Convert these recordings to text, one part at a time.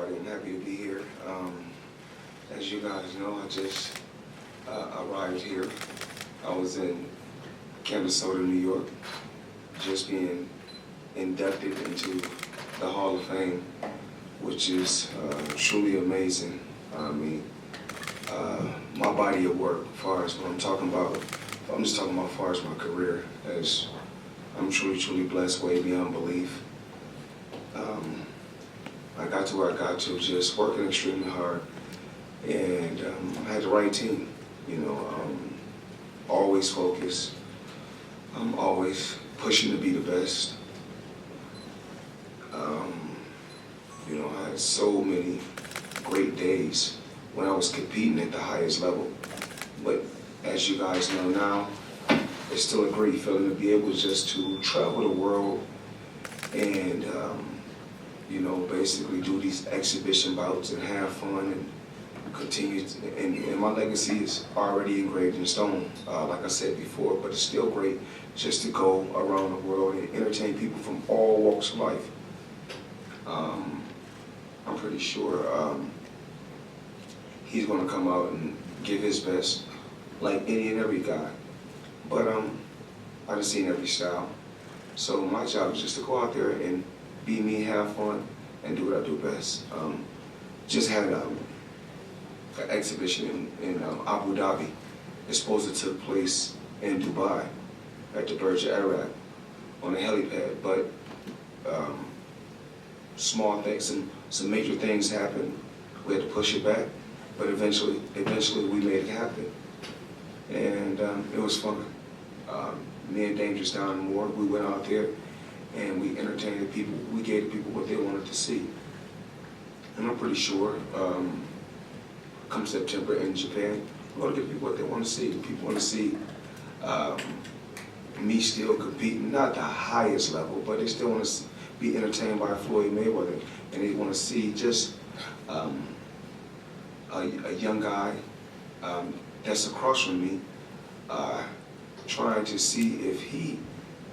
everybody. I'm happy to be here. As you guys know, I just arrived here. I was in Minnesota, New York, just being inducted into the Hall of Fame, which is truly amazing. I mean, my body of work, as far as what I'm talking about, I'm just talking about as far as my career, as I'm truly blessed way beyond belief. I got to where I got to, just working extremely hard, and I had the right team, always focused, always pushing to be the best. I had so many great days when I was competing at the highest level, but as you guys know now, it's still a great feeling to be able just to travel the world and basically do these exhibition bouts and have fun and continue and my legacy is already engraved in stone, like I said before, but it's still great just to go around the world and entertain people from all walks of life. I'm pretty sure he's going to come out and give his best, like any and every guy. But I've seen every style. So my job is just to go out there and be me, have fun, and do what I do best. Just had an exhibition in Abu Dhabi. It's supposed to take place in Dubai at the Burj Al Arab on a helipad, but small things, some major things happened. We had to push it back, but eventually we made it happen, and it was fun. Me and Dangerous Down in Ward, we went out there and we entertained the people. We gave the people what they wanted to see, and I'm pretty sure come September in Japan, we're going to give people what they want to see. People want to see me still competing, not the highest level, but they still want to be entertained by Floyd Mayweather, and they want to see just a young guy that's across from me trying to see if he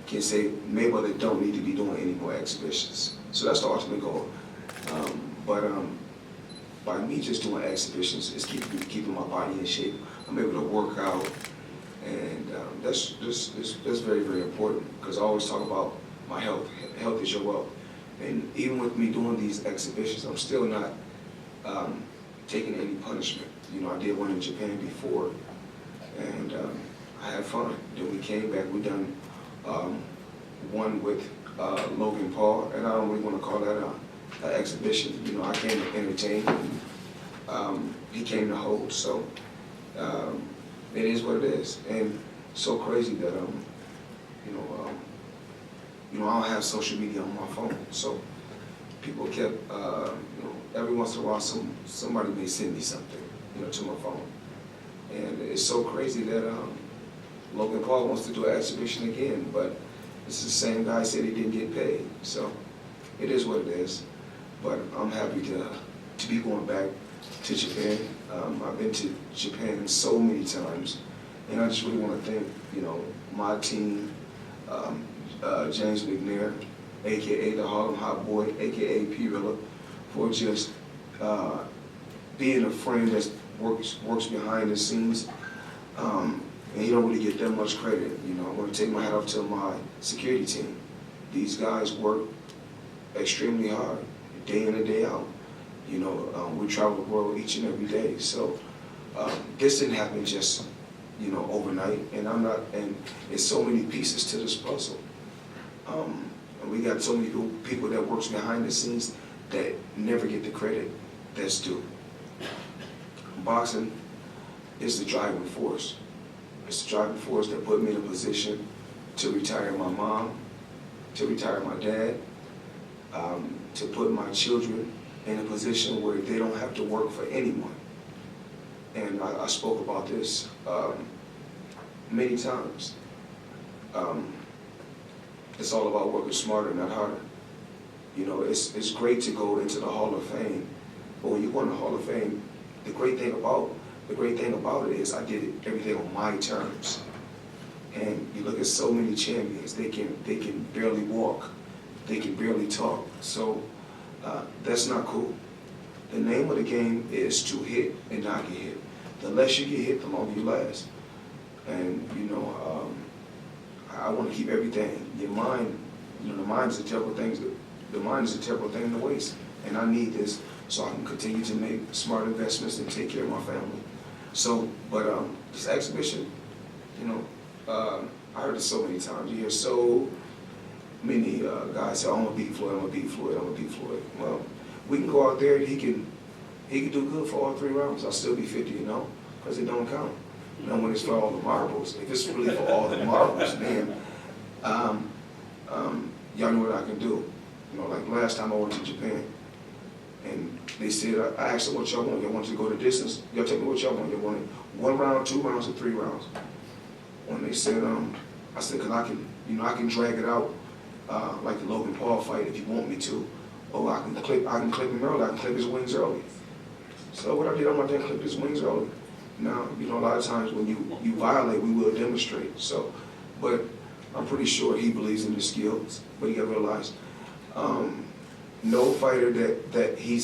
can say Mayweather don't need to be doing any more exhibitions. So that's the ultimate goal. But by me just doing exhibitions, it's keeping my body in shape. I'm able to work out, and that's very, very important, because I always talk about my health. Health is your wealth. And even with me doing these exhibitions, I'm still not taking any punishment. I did one in Japan before, and I had fun. Then we came back, we done one with Logan Paul, and I don't really want to call that an exhibition. I came to entertain, and he came to hold, so it is what it is. And so crazy that I don't have social media on my phone, so people kept, every once in a while somebody may send me something, to my phone. And it's so crazy that Logan Paul wants to do an exhibition again, but it's the same guy said he didn't get paid. So it is what it is. But I'm happy to be going back to Japan. I've been to Japan so many times, and I just really want to thank, my team, James McNair, aka the Harlem Hot Boy, aka P-Rilla, for just being a friend that works behind the scenes. And he don't really get that much credit. I want to take my hat off to my security team. These guys work extremely hard, day in and day out. We travel the world each and every day. So this didn't happen just, overnight. And there's so many pieces to this puzzle. And we got so many people that works behind the scenes that never get the credit that's due. Boxing is the driving force. It's the driving force that put me in a position to retire my mom, to retire my dad, to put my children in a position where they don't have to work for anyone. And I spoke about this many times. It's all about working smarter, not harder. It's great to go into the Hall of Fame, but when you go in the Hall of Fame, the great thing about it is I did everything on my terms. And you look at so many champions, they can barely walk, they can barely talk. So that's not cool. The name of the game is to hit and not get hit. The less you get hit, the longer you last. And, you know, I want to keep everything. Your mind, you know, the mind is a terrible thing. The mind is a terrible thing to waste. And I need this so I can continue to make smart investments and take care of my family. So, but this exhibition, you know, I heard it so many times. You hear so many guys say, "I'm gonna beat Floyd. I'm gonna beat Floyd. I'm gonna beat Floyd." Well, we can go out there and he can do good for all 3 rounds. I'll still be 50, you know, because it don't count. You know, when it's for all the marbles. If it's really for all the marbles, man, y'all know what I can do. You know, like last time I went to Japan, and they said, I asked them what y'all want. Y'all want to go the distance? Y'all tell me what y'all want. Y'all want it 1 round, 2 rounds, or 3 rounds? When they said, I said, cause I can, you know, I can drag it out like the Logan Paul fight if you want me to, or I can clip him early. I can clip his wings early. So what I did, I went there and clipped his wings early. Now, you know, a lot of times when you violate, we will demonstrate. So, but I'm pretty sure he believes in his skills. But you gotta realize, no fighter that he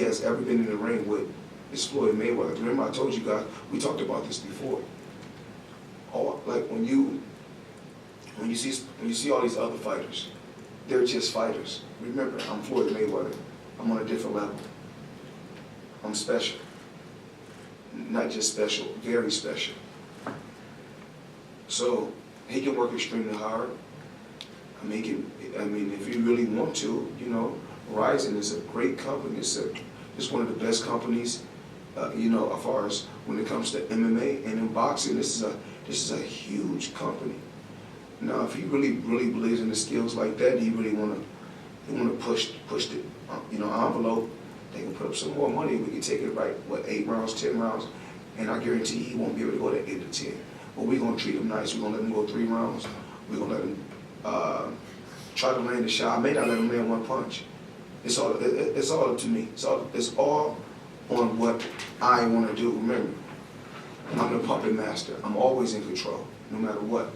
has ever been in the ring with is Floyd Mayweather. Remember, I told you guys, we talked about this before. Like when you see all these other fighters, they're just fighters. Remember, I'm Floyd Mayweather. I'm on a different level. I'm special. Not just special, very special. So he can work extremely hard. I mean, if you really want to, you know, Rizen is a great company. It's one of the best companies, you know, as far as when it comes to MMA and in boxing. This is a huge company. Now, if he really believes in the skills like that, he really want to push the you know, envelope. They can put up some more money. We can take it right, what, 8 rounds, 10 rounds, and I guarantee he won't be able to go to 8 or 10. But we're gonna treat him nice. We're gonna let him go 3 rounds. We're gonna let him try to land a shot. I may not let him land 1 punch. It's all up to me. It's all on what I want to do. Remember, I'm the puppet master. I'm always in control, no matter what.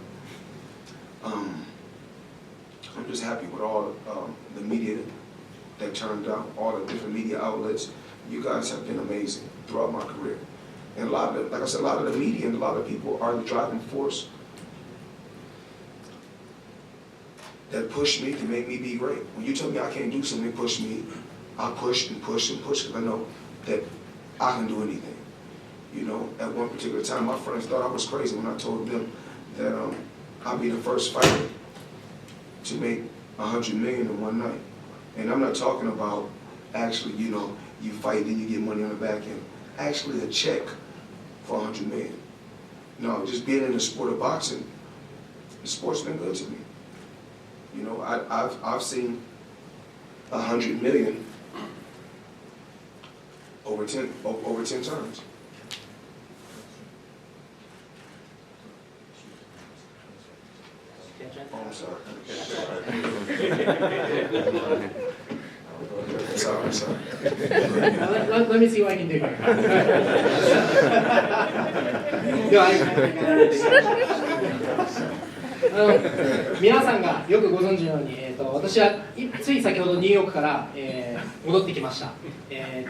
I'm just happy with all the media that turned out, all the different media outlets. You guys have been amazing throughout my career. And a lot of, like I said, a lot of the media and a lot of people are the driving force that push me to make me be great. When you tell me I can't do something, push me, I push and push and push, because I know that I can do anything. You know, at one particular time, my friends thought I was crazy when I told them that I'll be the first fighter to make $100 million in one night. And I'm not talking about actually, you know, you fight and you get money on the back end. Actually, a check for $100 million. No, just being in the sport of boxing, the sport's been good to me. You know, I've seen $100 million over 10 times. Oh, I'm sorry. Sorry. Let me see what I can do here. No, 皆さんがよくご存知のように、私はつい先ほどニューヨークから、戻ってきました。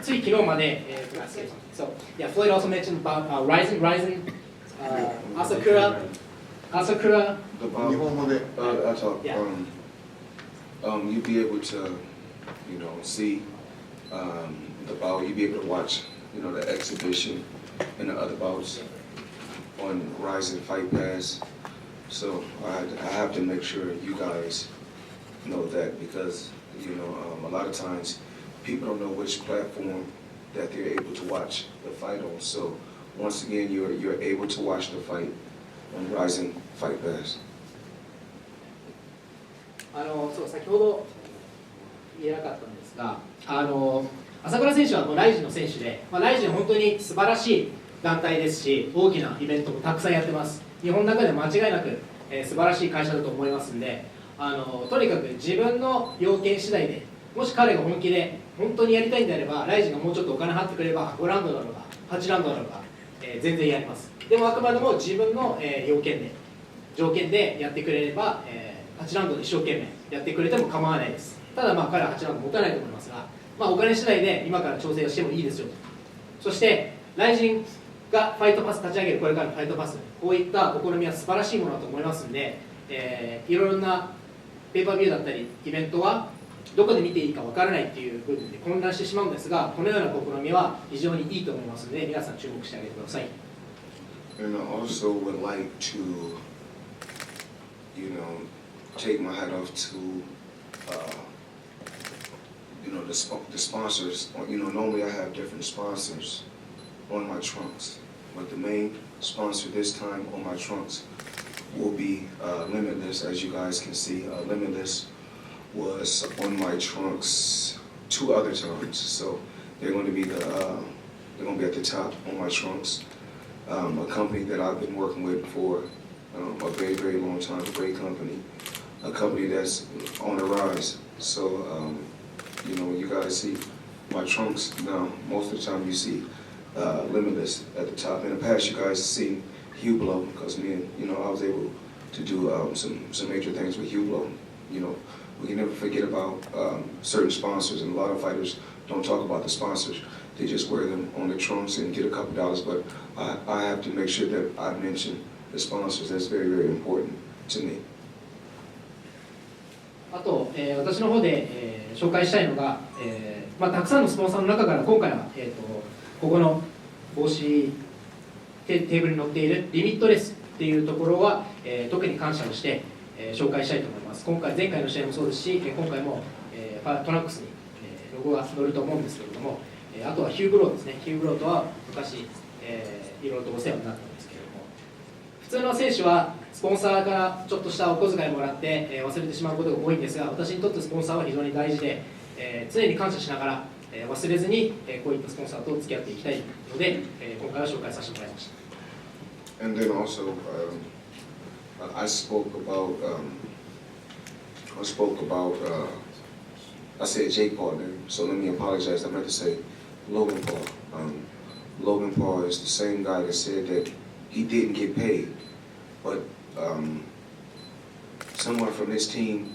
つい昨日まで、So, yeah, Floyd also mentioned about Rizen, Asakura. 日本語で、I talk. Yeah. You'll be able to, you know, see the bout. You'll be able to watch, you know, the exhibition and the other bouts on Rizen Fight Pass. So I have to make sure you guys know that, because, you know, a lot of times people don't know which platform that they're able to watch the fight on. So once again, you're able to watch the fight on Rizen Fight Pass. そう、先ほど言えなかったんですが、朝倉選手はもうライジンの選手で、ライジンは本当に素晴らしい団体ですし、大きなイベントもたくさんやってます。日本の中で間違いなく、素晴らしい会社だと思いますんで、とにかく自分の要件次第で、もし彼が本気で本当にやりたいんであれば、ライジンがもうちょっとお金払ってくれれば5ラウンドだろうが8ラウンドだろうが、全然やります。でもあくまでも自分の、条件でやってくれれば、8ラウンドで一生懸命やってくれても構わないです。ただ彼は8ラウンド持たないと思いますが、お金次第で今から調整をしてもいいですよと。そしてライジンがファイトパス立ち上げるこれからのファイトパス、こういった試みは素晴らしいものだと思いますので、いろいろなペーパービューだったりイベントはどこで見ていいかわからないっていう部分で混乱してしまうんですが、このような試みは非常にいいと思いますので、皆さん注目してあげてください。And I also would like to, take my hat off to, the sponsors. Normally I have different sponsors on my trunks, but the main sponsor this time on my trunks will be Limitless. As you guys can see, Limitless was on my trunks 2 other times, so they're going to be at the top on my trunks. A company that I've been working with for a very, very long time, a great company, a company that's on the rise. So, you guys see my trunks now. Most of the time you see Limitless at the top. In the past, you guys see Hublot, because I was able to do some major things with Hublot. We can never forget about certain sponsors, and a lot of fighters don't talk about the sponsors. They just wear them on their trunks and get a couple dollars, but I have to make sure that I mention the sponsors. That's very, very important to me. あと、私の方で、紹介したいのが、たくさんのスポンサーの中から今回は、ここの帽子テーブルに載っているリミットレスっていうところは、特に感謝をして、紹介したいと思います。前回の試合もそうですし、今回も、トランクスに、ロゴが載ると思うんですけれども、あとはヒュー・グローですね。ヒュー・グローとは昔、いろいろとお世話になったんですけれども、普通の選手はスポンサーからちょっとしたお小遣いもらって、忘れてしまうことが多いんですが、私にとってスポンサーは非常に大事で、常に感謝しながら、忘れずに、こういったスポンサーと付き合っていきたいので、今回は紹介させてもらいました。And then also, I spoke about, I said Jake Paul there, so let me apologize. I meant to say Logan Paul. Logan Paul is the same guy that said that he didn't get paid, but someone from his team,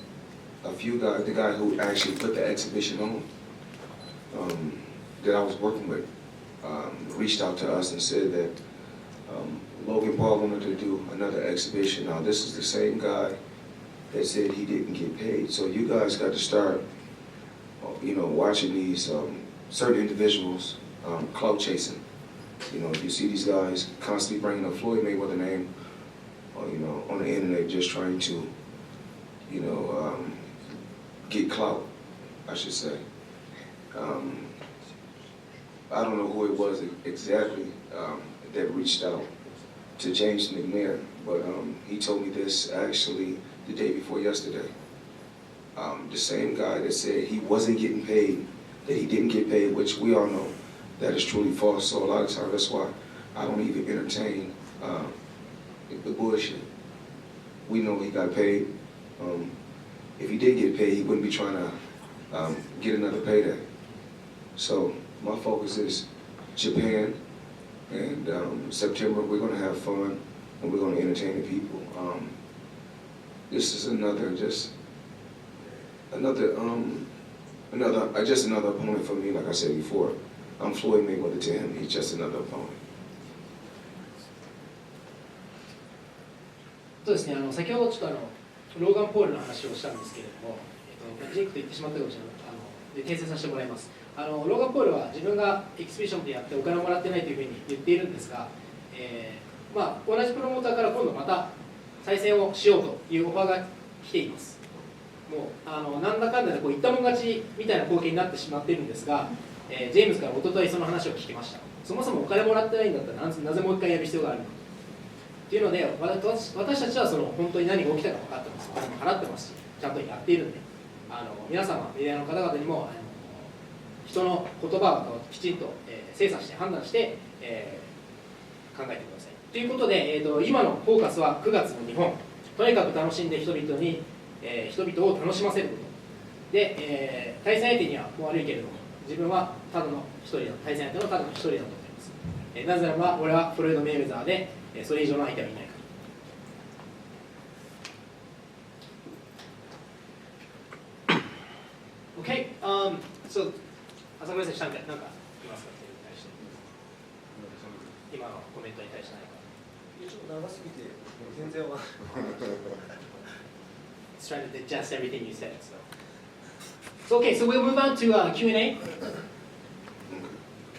the guy who actually put the exhibition on, that I was working with, reached out to us and said that Logan Paul wanted to do another exhibition. Now this is the same guy that said he didn't get paid. So you guys got to start, watching these certain individuals clout chasing. You see these guys constantly bringing up Floyd Mayweather name, on the internet, just trying to, get clout, I should say. I don't know who it was exactly that reached out to James McNair, but he told me this actually the day before yesterday. The same guy that said he wasn't getting paid, that he didn't get paid, which we all know that is truly false. So a lot of times that's why I don't even entertain the bullshit. We know he got paid. If he did get paid, he wouldn't be trying to get another payday. So my focus is Japan, and September we're going to have fun and we're going to entertain the people. This is another opponent for me. Like I said before, I'm Floyd Mayweather to him. He's just another opponent. そうですね。先ほどちょっとローガン・ポールの話をしたんですけれども、ジェイクと言ってしまったかもしれない。訂正させてもらいます。ローガン・ポールは自分がエキシビションでやってお金をもらってないというふうに言っているんですが、同じプロモーターから今度また再戦をしようというオファーが来ています。もうなんだかんだで言ったもん勝ちみたいな光景になってしまっているんですが、ジェームズから一昨日その話を聞きました。そもそもお金もらってないんだったらなぜもう一回やる必要があるのかというので、私たちは本当に何が起きたか分かってます。お金も払ってますし、ちゃんとやっているんで、皆様メディアの方々にも人の言葉をきちんと精査して判断して、考えてください。ということで、今のフォーカスは9月の日本。とにかく楽しんで人々を楽しませることで、対戦相手にはもう悪いけれども、自分はただの一人だ、対戦相手のただの一人だと思います。なぜならば俺はフロイド・メイウェザーで、それ以上の相手はいないから。Okay, so 朝倉選手、なんか言いますかっていうに対して、今のコメントに対して何か。ちょっと長すぎて全然わかんない。It's trying to digest everything you said. So okay, so we'll move on to Q&A.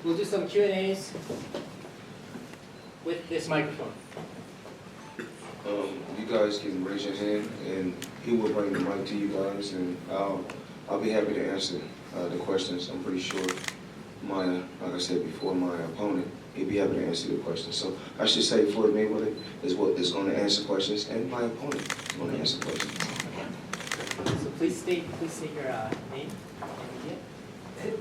We'll do some Q&As with this microphone. You guys can raise your hand, and he will bring the mic to you guys, and I'll be happy to answer the questions. I'm pretty sure like I said before, my opponent, he'd be happy to answer the questions. So I should say Floyd Mayweather is going to answer questions, and my opponent is going to answer questions. So please state your name.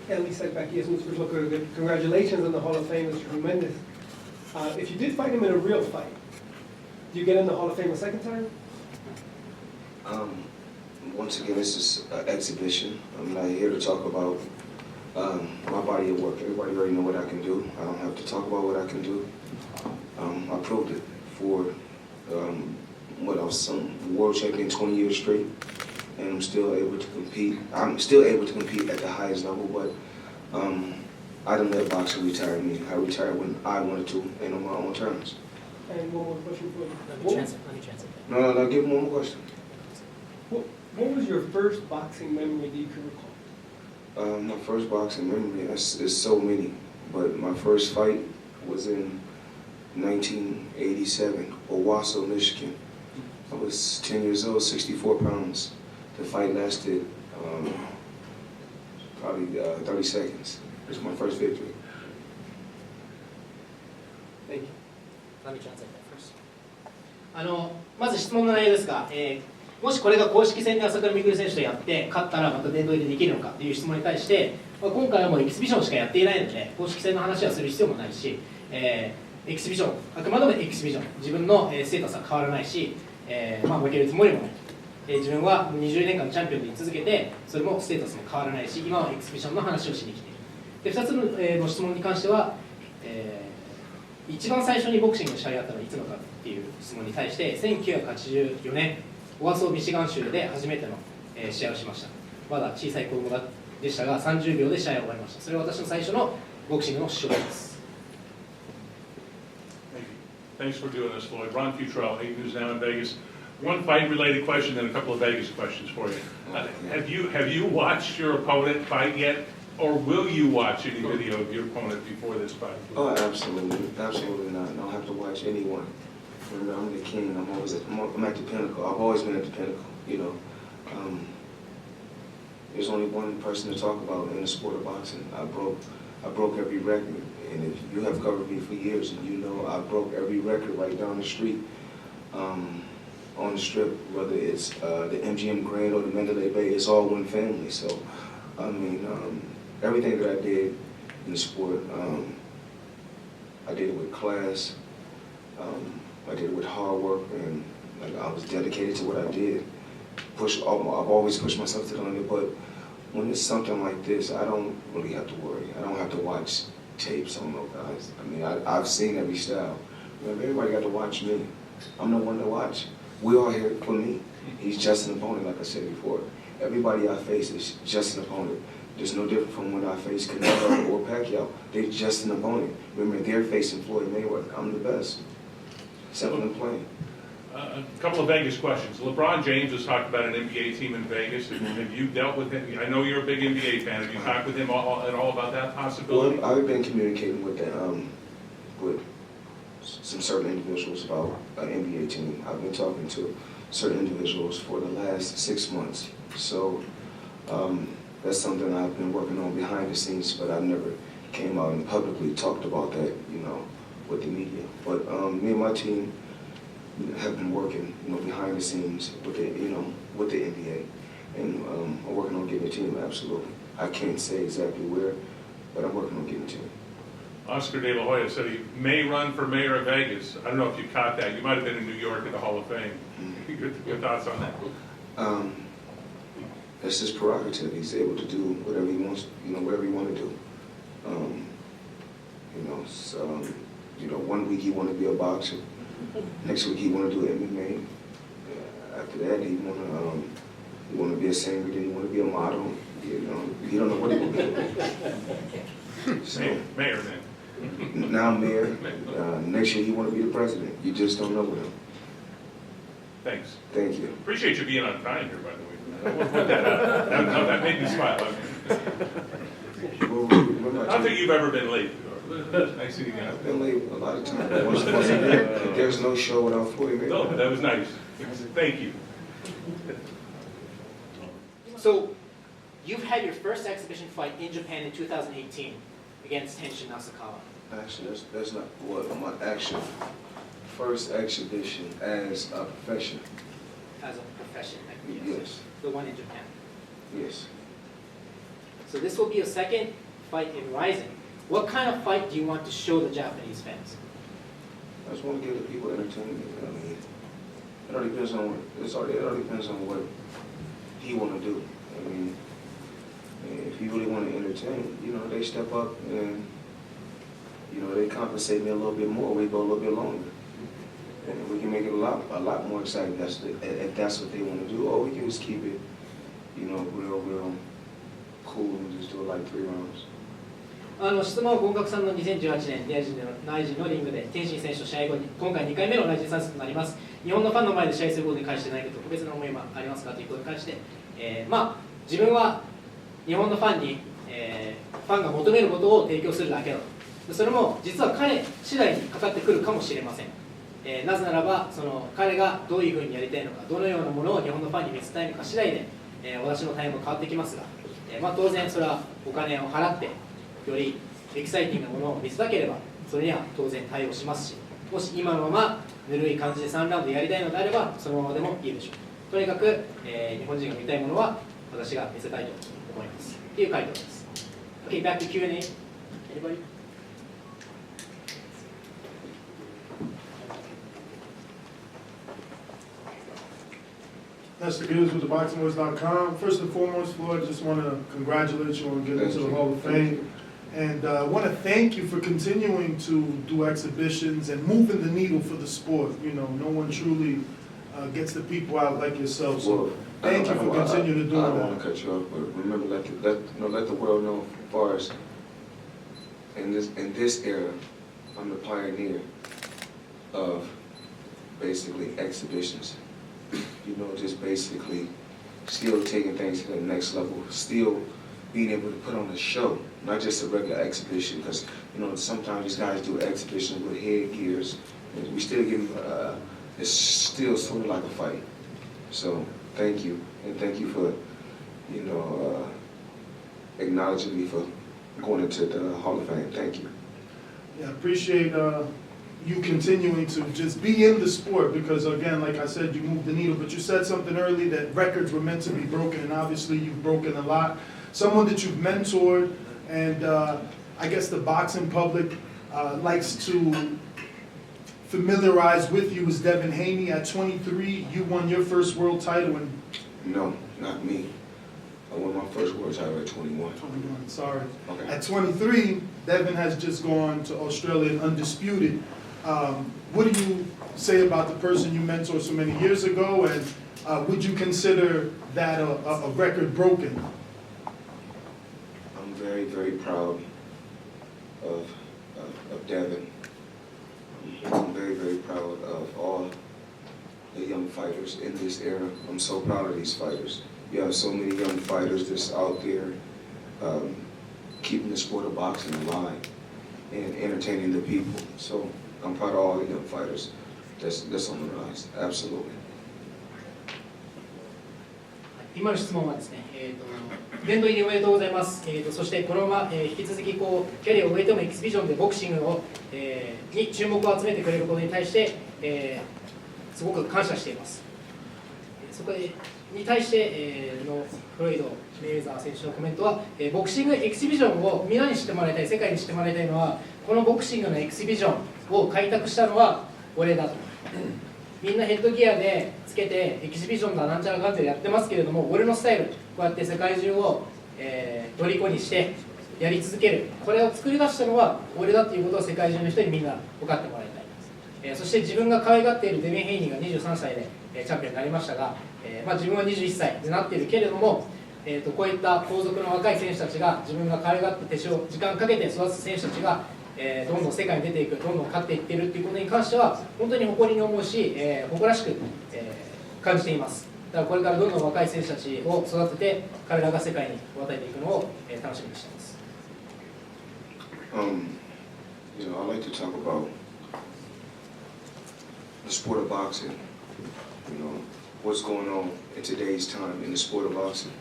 At least back here, Mr. Mikuru, congratulations on the Hall of Fame. It's tremendous. If you did fight him in a real fight, do you get in the Hall of Fame a second time? Once again, this is an exhibition. I'm not here to talk about my body of work. Everybody already know what I can do. I don't have to talk about what I can do. I proved it for I was some world champion 20 years straight, and I'm still able to compete. I'm still able to compete at the highest level, but I didn't let boxing retire me. I retired when I wanted to and on my own terms. And one more question for you. Let me translate. No, give him one more question. What was your first boxing memory that you can recall? My first boxing memory, there's so many, but my first fight was in 1987, Owasso, Michigan. I was 10 years old, 64 pounds. The fight lasted probably 30 seconds. It was my first victory. Thank you. Let me translate that first. まず質問の内容ですが、もしこれが公式戦で朝倉未来選手とやって勝ったらまた殿堂入りできるのかという質問に対して、今回はもうエキシビションしかやっていないので公式戦の話はする必要もないし、エキシビション、あくまでもエキシビション、自分のステータスは変わらないし、負けるつもりもない。自分は20年間チャンピオンで居続けて、それもステータスも変わらないし、今はエキシビションの話をしに来ている。で2つの質問に関しては、一番最初にボクシングの試合があったのはいつのかっていう質問に対して、1984年、オワソーミシガン州で初めての試合をしました。まだ小さい子供でしたが、30秒で試合を終わりました。それは私の最初のボクシングの試合です。Thanks for doing this, Floyd. Ron Futrell, 8 News Now in Vegas. One fight-related question, then a couple of Vegas questions for you. Have you watched your opponent fight yet, or will you watch any video of your opponent before this fight? Oh, absolutely not. I don't have to watch anyone. Remember, I'm the king. I'm at the pinnacle. I've always been at the pinnacle. You know, there's only one person to talk about in the sport of boxing. I broke every record, and if you have covered me for years, and you know I broke every record right down the street, on the strip, whether it's the MGM Grand or the Mandalay Bay, it's all one family. So, I mean, everything that I did in the sport, I did it with class. I did it with hard work, and I was dedicated to what I did. I've always pushed myself to the limit, but when it's something like this, I don't really have to worry. I don't have to watch tapes on those guys. I mean, I've seen every style. Everybody got to watch me. I'm the one to watch. We're all here for me. He's just an opponent, like I said before. Everybody I face is just an opponent. There's no different from when I face Canelo or Pacquiao. They're just an opponent. Remember, they're facing Floyd Mayweather. I'm the best. Simple and plain. A couple of Vegas questions. LeBron James has talked about an NBA team in Vegas. Have you dealt with him? I know you're a big NBA fan. Have you talked with him at all about that possibility? Well, I've been communicating with some certain individuals about an NBA team. I've been talking to certain individuals for the last 6 months. So that's something I've been working on behind the scenes, but I've never came out and publicly talked about that, with the media. But me and my team have been working, behind the scenes with the NBA, and I'm working on getting a team. Absolutely, I can't say exactly where, but I'm working on getting a team. Oscar De La Hoya said he may run for mayor of Vegas. I don't know if you caught that. You might have been in New York at the Hall of Fame. Your thoughts on that? That's his prerogative. He's able to do whatever he wants, whatever he want to do. One week he want to be a boxer. Next week he want to do MMA. After that he want to He want to be a singer, then he want to be a model. You don't know what he want to do. So, Mayor then. now mayor. Next year he want to be the president. You just don't know with him. Thanks. Thank you. Appreciate you being on time here, by the way. I want to point that out. That made me smile. I don't think you've ever been late. Nice seeing you. I've been late a lot of times. There's no show without Floyd Mayweather. No, but that was nice. Thank you. So, you've had your first exhibition fight in Japan in 2018 against Tenshin Asakawa. Actually, that's not what my actual first exhibition as a profession. As a profession, Yes. the one in Japan. Yes. So this will be your second fight in Rizen. What kind of fight do you want to show the Japanese fans? I just want to give the people entertainment. I mean, it all depends on what he want to do. I mean, if he really want to entertain, they step up and they compensate me a little bit more. We go a little bit longer, and we can make it a lot more exciting. If that's what they want to do, or we can just keep it, real cool and just do it like 3 rounds. 質問は合格さんの2018年ライジンのリングで天心選手と試合後に今回2回目のライジン参戦となります。日本のファンの前で試合することに関して何か特別な思いはありますかということに関して、自分は日本のファンに、ファンが求めることを提供するだけだと。それも実は彼次第にかかってくるかもしれません。なぜならば彼がどういうふうにやりたいのか、どのようなものを日本のファンに見せたいのか次第で、私の対応も変わってきますが、当然それはお金を払ってよりエキサイティングなものを見せたければそれには当然対応しますし、もし今のままぬるい感じで3ラウンドやりたいのであればそのままでもいいでしょう。とにかく、日本人が見たいものは私が見せたいと思いますっていう回答です。 OK, back to Q&A. Anybody? That's the Gibbs with the BoxingWords.com. First and foremost, Floyd, I just want to congratulate you on getting into the Hall of Fame. And I want to thank you for continuing to do exhibitions and moving the needle for the sport. No one truly gets the people out like yourself. So thank you for continuing to do that. I don't want to cut you off, but remember, let the world know as far as in this era, I'm the pioneer of basically exhibitions. Just basically still taking things to the next level, still being able to put on a show, not just a regular exhibition, because, sometimes these guys do exhibitions with headgears, and we still give them, it's still sort of like a fight. So, thank you, and thank you for, acknowledging me for going into the Hall of Fame. Thank you. Yeah, I appreciate you continuing to just be in the sport because, again, like I said, you moved the needle, but you said something early that records were meant to be broken, and obviously you've broken a lot. Someone that you've mentored, and I guess the boxing public likes to familiarize with you is Devin Haney. At 23, you won your first world title. No, not me. I won my first world title at 21. 21, sorry. Okay. At 23, Devin has just gone to Australia and undisputed. What do you say about the person you mentored so many years ago, and would you consider that a record broken? I'm very, very proud of Devin. I'm very, very proud of all the young fighters in this era. I'm so proud of these fighters. You have so many young fighters that's out there keeping the sport of boxing alive and entertaining the people. So I'm proud of all the young fighters that's on the rise. Absolutely. 今の質問はですね、殿堂入りおめでとうございます。そしてこのまま、引き続きキャリアを終えてもエキシビジョンでボクシングに注目を集めてくれることに対して、すごく感謝しています。そこに対して、フロイド・メイウェザー選手のコメントは、ボクシングエキシビジョンを皆に知ってもらいたい、世界に知ってもらいたいのは、このボクシングのエキシビジョンを開拓したのは俺だと。みんなヘッドギアでつけてエキシビジョンだなんちゃらかんちゃらやってますけれども、俺のスタイル、こうやって世界中を、虜にしてやり続ける、これを作り出したのは俺だっていうことを世界中の人にみんな分かってもらいたいです。そして自分が可愛がっているデビン・ヘイニーが23歳でチャンピオンになりましたが、自分は21歳になっているけれども、こういった後続の若い選手たちが自分が可愛がって時間をかけて育つ選手たちが、どんどん世界に出ていく、どんどん勝っていっているということに関しては本当に誇りに思うし、誇らしく、感じています。だからこれからどんどん若い選手たちを育てて彼らが世界に渡っていくのを、楽しみにしています。You know, I like to talk about the sport of boxing. You know, what's going on in today's time in the sport of boxing.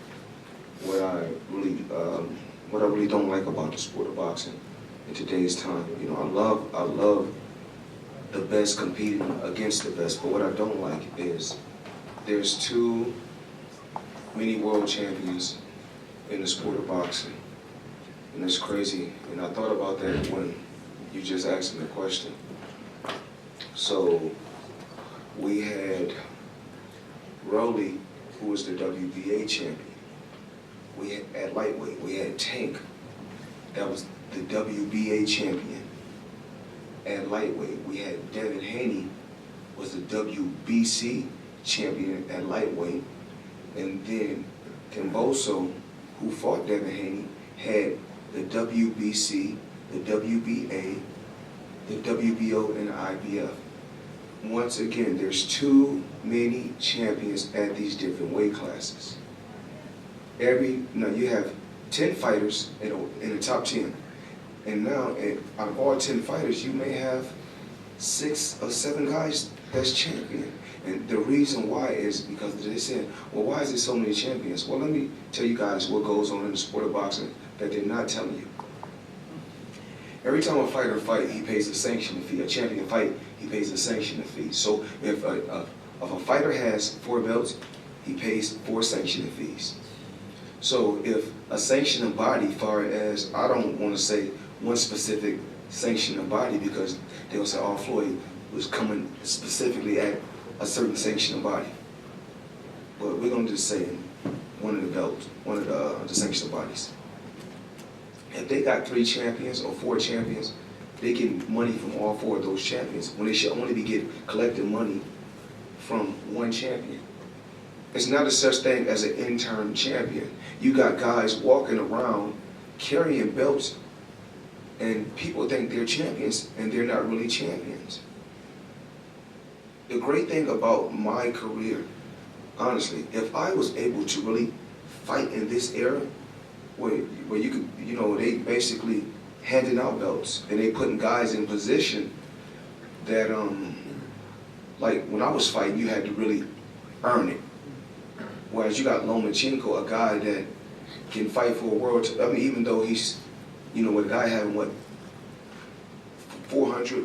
What I really don't like about the sport of boxing in today's time. You know, I love the best competing against the best, but what I don't like is there's too many world champions in the sport of boxing, and it's crazy. And I thought about that when you just asked me the question. So we had Rowley, who was the WBA champion. We had, at lightweight, we had Tank, that was the WBA champion. At lightweight, we had Devin Haney, was the WBC champion at lightweight. And then Kimboso, who fought Devin Haney, had the WBC, the WBA, the WBO, and the IBF. Once again, there's too many champions at these different weight classes. You have 10 fighters in the top 10. And now, out of all 10 fighters, you may have 6 or 7 guys that's champion. And the reason why is because they said, well, why is there so many champions? Well, let me tell you guys what goes on in the sport of boxing that they're not telling you. Every time a fighter fights, he pays a sanction fee. A champion fight, he pays a sanction fee. So if a fighter has 4 belts, he pays 4 sanction fees. So if a sanctioning body, far as, I don't want to say one specific sanctioning body because they'll say, oh, Floyd was coming specifically at a certain sanctioning body. But we're going to just say one of the belts, one of the sanctioning bodies. If they got 3 champions or 4 champions, they get money from all 4 of those champions when they should only be collecting money from 1 champion. It's not a such thing as an interim champion. You got guys walking around carrying belts and people think they're champions and they're not really champions. The great thing about my career, honestly, if I was able to really fight in this era where you could, you know, they basically handing out belts and they putting guys in position that, like when I was fighting, you had to really earn it. Whereas you got Lomachenko, a guy that can fight for a world, I mean, even though he's, you know, with a guy having, 400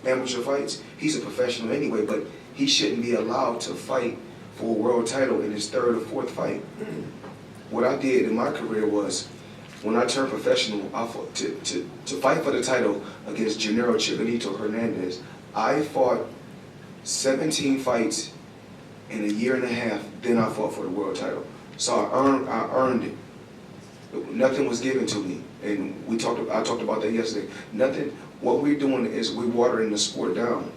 amateur fights, he's a professional anyway, but he shouldn't be allowed to fight for a world title in his 3rd or 4th fight. What I did in my career was, when I turned professional, I fought to fight for the title against Gennaro Chiganito Hernandez, I fought 17 fights in a year and a half, then I fought for the world title. So I earned it. Nothing was given to me, and I talked about that yesterday. Nothing. What we're doing is we're watering the sport down.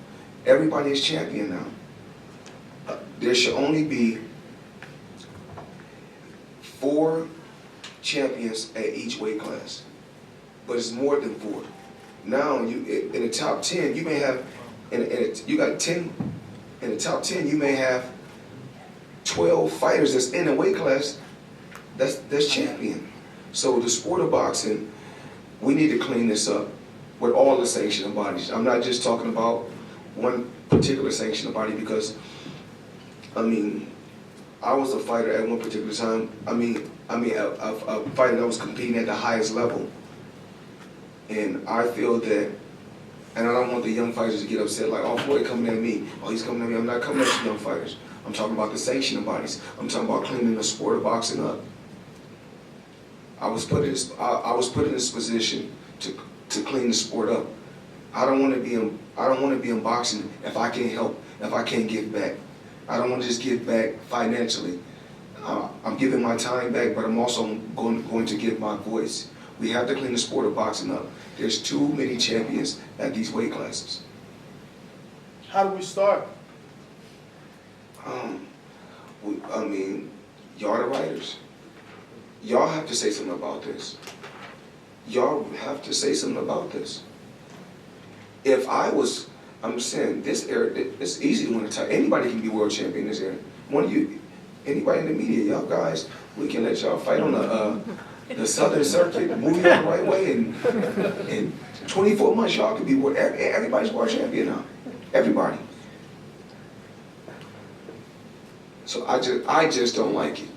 Everybody is champion now. There should only be 4 champions at each weight class, but it's more than 4. Now in the top 10, you may have, you got 10 in the top 10. You may have 12 fighters that's in a weight class that's champion. So the sport of boxing, we need to clean this up with all the sanctioning bodies. I'm not just talking about one particular sanctioning body because, I mean, I was a fighter at one particular time. A fighter that was competing at the highest level. And I feel that, and I don't want the young fighters to get upset like, oh, Floyd coming at me. Oh, he's coming at me. I'm not coming at you young fighters. I'm talking about the sanctioning bodies. I'm talking about cleaning the sport of boxing up. I was put in this position to clean the sport up. I don't want to be in boxing if I can't help, if I can't give back. I don't want to just give back financially. I'm giving my time back, but I'm also going to give my voice. We have to clean the sport of boxing up. There's too many champions at these weight classes. How do we start? I mean, y'all the writers. Y'all have to say something about this. Y'all have to say something about this. If I'm saying this era, it's easy to win a title. Anybody can be world champion this era. One of you, anybody in the media, y'all guys, we can let y'all fight on the Southern Circuit, move y'all the right way, and in 24 months y'all could be everybody's world champion now. Everybody. So I just don't like it.